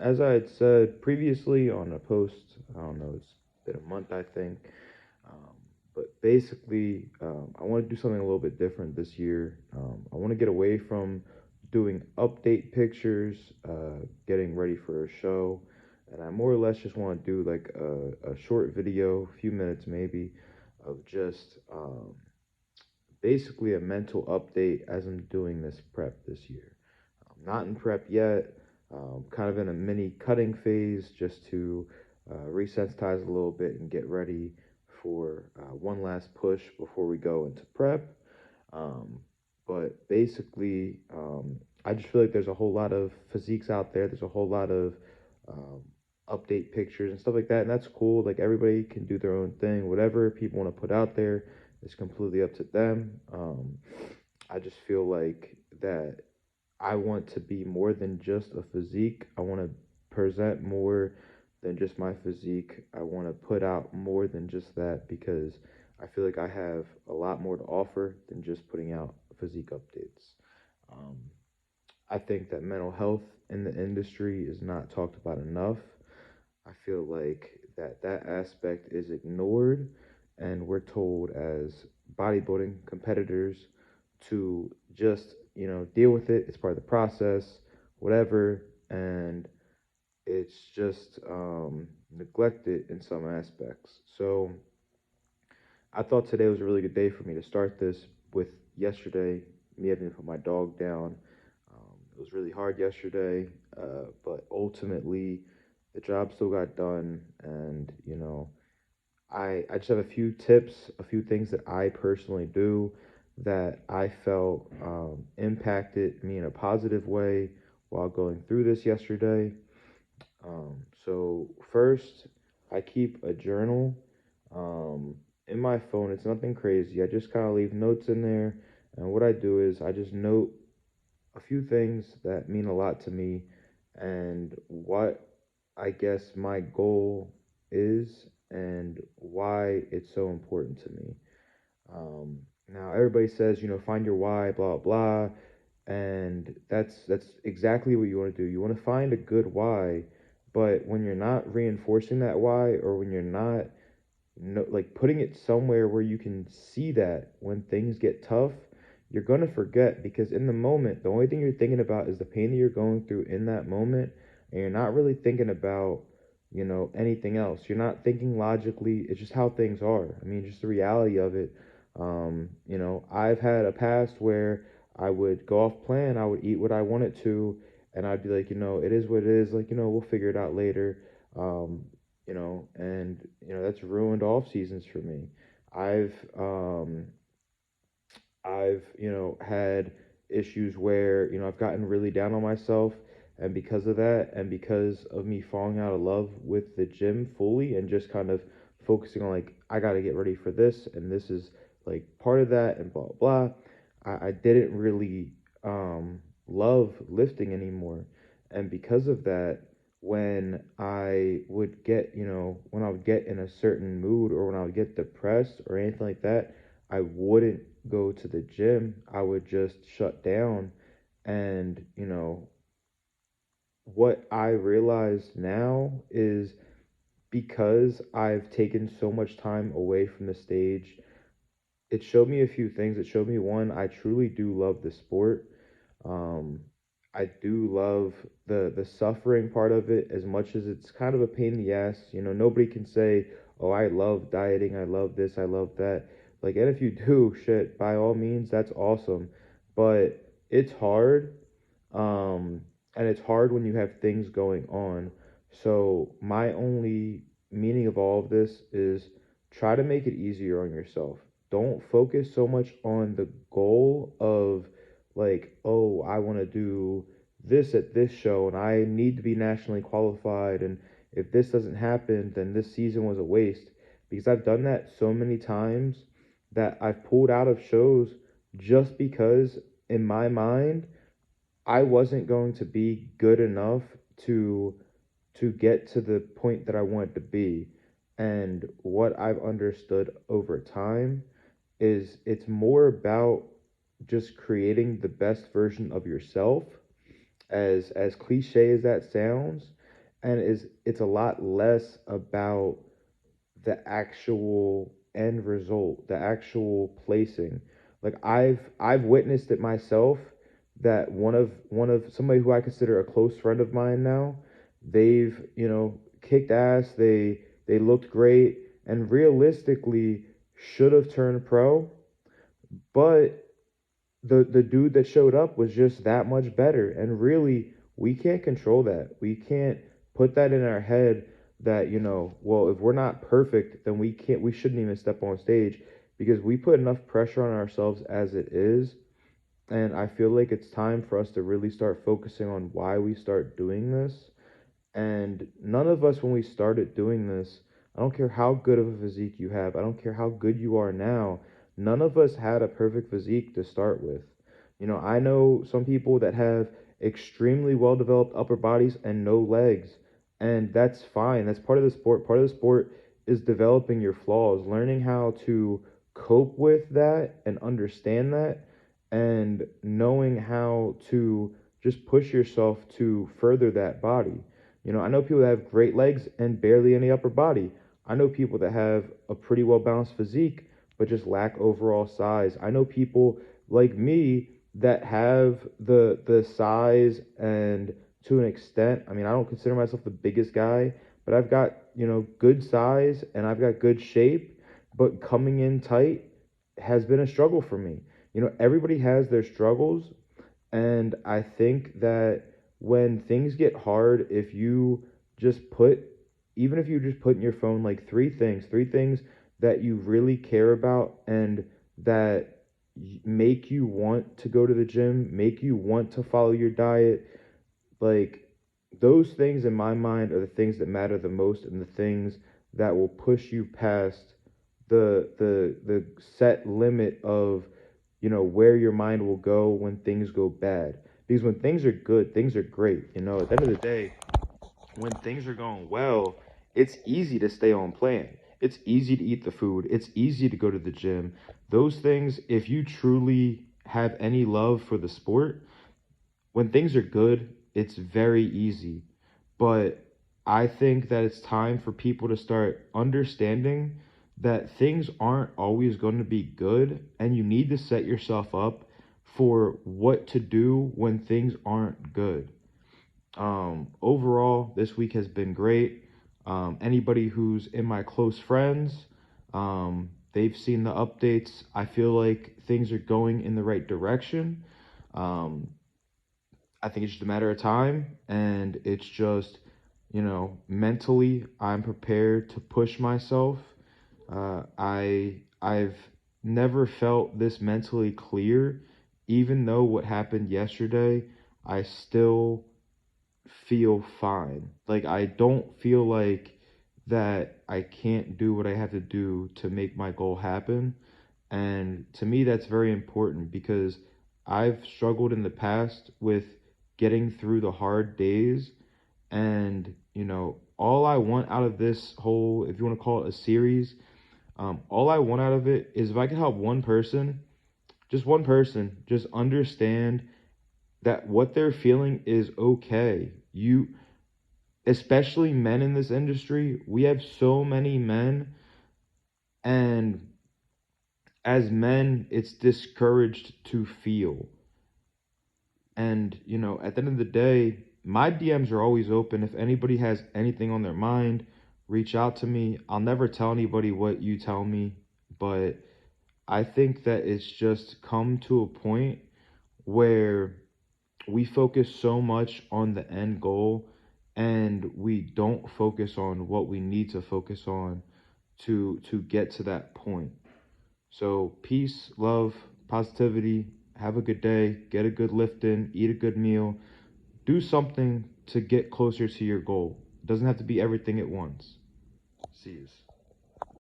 As I had said previously on a post, I don't know, it's been a month, I think. Um, but basically, I want to do something a little bit different this year. I want to get away from doing update pictures, getting ready for a show, and I more or less just want to do like a short video, a few minutes maybe, of just basically a mental update as I'm doing this prep this year. I'm not in prep yet, kind of in a mini cutting phase just to resensitize a little bit and get ready for one last push before we go into prep. Um, but basically, I just feel like there's a whole lot of physiques out there. There's a whole lot of um, update pictures and stuff like that, and that's cool. Like everybody can do their own thing. Whatever people want to put out there is completely up to them. I just feel like that I want to be more than just a physique. I want to present more than just my physique. I want to put out more than just that because I feel like I have a lot more to offer than just putting out physique updates. Um, I think that mental health in the industry is not talked about enough. I feel like that aspect is ignored, and we're told as bodybuilding competitors to just deal with it. It's part of the process, whatever, and it's just neglected in some aspects. So I thought today was a really good day for me to start this with yesterday, me having to put my dog down. It was really hard yesterday, but ultimately the job still got done. And, I just have a few tips, a few things that I personally do that I felt impacted me in a positive way while going through this yesterday. So first, I keep a journal in my phone. It's nothing crazy. I just kind of leave notes in there, and what I do is I just note a few things that mean a lot to me, and what I guess my goal is, and why it's so important to me. Now everybody says, find your why, blah blah, and that's exactly what you want to do. You want to find a good why, but when you're not reinforcing that why, or when you're not no, like putting it somewhere where you can see that when things get tough, you're gonna forget because in the moment, the only thing you're thinking about is the pain that you're going through in that moment, and you're not really thinking about, anything else. You're not thinking logically. It's just how things are. I mean, just the reality of it. I've had a past where I would go off plan. I would eat what I wanted to, and I'd be like, it is what it is. Like, we'll figure it out later. And that's ruined off seasons for me. I've um I've had issues where, I've gotten really down on myself, and because of that and because of me falling out of love with the gym fully and just kind of focusing on like I got to get ready for this and this is like part of that and blah blah, I didn't really love lifting anymore. And because of that, when I would get in a certain mood or when I would get depressed or anything like that, I wouldn't go to the gym. I would just shut down. And, what I realize now is because I've taken so much time away from the stage, it showed me a few things. It showed me one, I truly do love the sport. Um, I do love the suffering part of it as much as it's kind of a pain in the ass. Nobody can say, "Oh, I love dieting. I love this. I love that." Like, and if you do, shit, by all means, that's awesome. But it's hard, um, and it's hard when you have things going on. So my only meaning of all of this is try to make it easier on yourself. Don't focus so much on the goal of like, oh, I want to do this at this show and I need to be nationally qualified. And if this doesn't happen, then this season was a waste. Because I've done that so many times that I've pulled out of shows just because in my mind, I wasn't going to be good enough to get to the point that I wanted to be. And what I've understood over time is it's more about just creating the best version of yourself as cliche as that sounds, and it's a lot less about the actual end result, the actual placing. Like I've witnessed it myself that one of somebody who I consider a close friend of mine now, they've, kicked ass, they looked great and realistically should have turned pro, but the dude that showed up was just that much better. And really, we can't control that. We can't put that in our head that, well, if we're not perfect, then we shouldn't even step on stage, because we put enough pressure on ourselves as it is. And I feel like it's time for us to really start focusing on why we start doing this. And none of us, when we started doing this, I don't care how good of a physique you have, I don't care how good you are now, none of us had a perfect physique to start with. I know some people that have extremely well developed upper bodies and no legs, and that's fine. That's part of the sport. Part of the sport is developing your flaws, learning how to cope with that and understand that, and knowing how to just push yourself to further that body. I know people that have great legs and barely any upper body. I know people that have a pretty well balanced physique but just lack overall size. I know people like me that have the size, and to an extent, I mean, I don't consider myself the biggest guy, but I've got, good size and I've got good shape, but coming in tight has been a struggle for me. Everybody has their struggles, and I think that when things get hard, if you just put, even if you just put in your phone like three things that you really care about and that make you want to go to the gym, make you want to follow your diet, like those things in my mind are the things that matter the most, and the things that will push you past the set limit of, where your mind will go when things go bad. Because when things are good, things are great. At the end of the day, when things are going well, it's easy to stay on plan. It's easy to eat the food. It's easy to go to the gym. Those things, if you truly have any love for the sport, when things are good, it's very easy. But I think that it's time for people to start understanding that things aren't always going to be good, and you need to set yourself up for what to do when things aren't good. Overall, this week has been great. Anybody who's in my close friends, they've seen the updates. I feel like things are going in the right direction. Um, I think it's just a matter of time, and it's just, mentally, I'm prepared to push myself. I've never felt this mentally clear, even though what happened yesterday, I still feel fine. Like I don't feel like that I can't do what I have to do to make my goal happen. And to me, that's very important, because I've struggled in the past with getting through the hard days. And, all I want out of this whole, if you want to call it a series, all I want out of it is if I can help one person, just understand that what they're feeling is okay. Especially men in this industry, we have so many men, and as men, it's discouraged to feel. And, at the end of the day, my DMs are always open. If anybody has anything on their mind, reach out to me. I'll never tell anybody what you tell me, but I think that it's just come to a point where we focus so much on the end goal, and we don't focus on what we need to focus on to get to that point. So peace, love, positivity. Have a good day. Get a good lift in. Eat a good meal. Do something to get closer to your goal. It doesn't have to be everything at once. See you.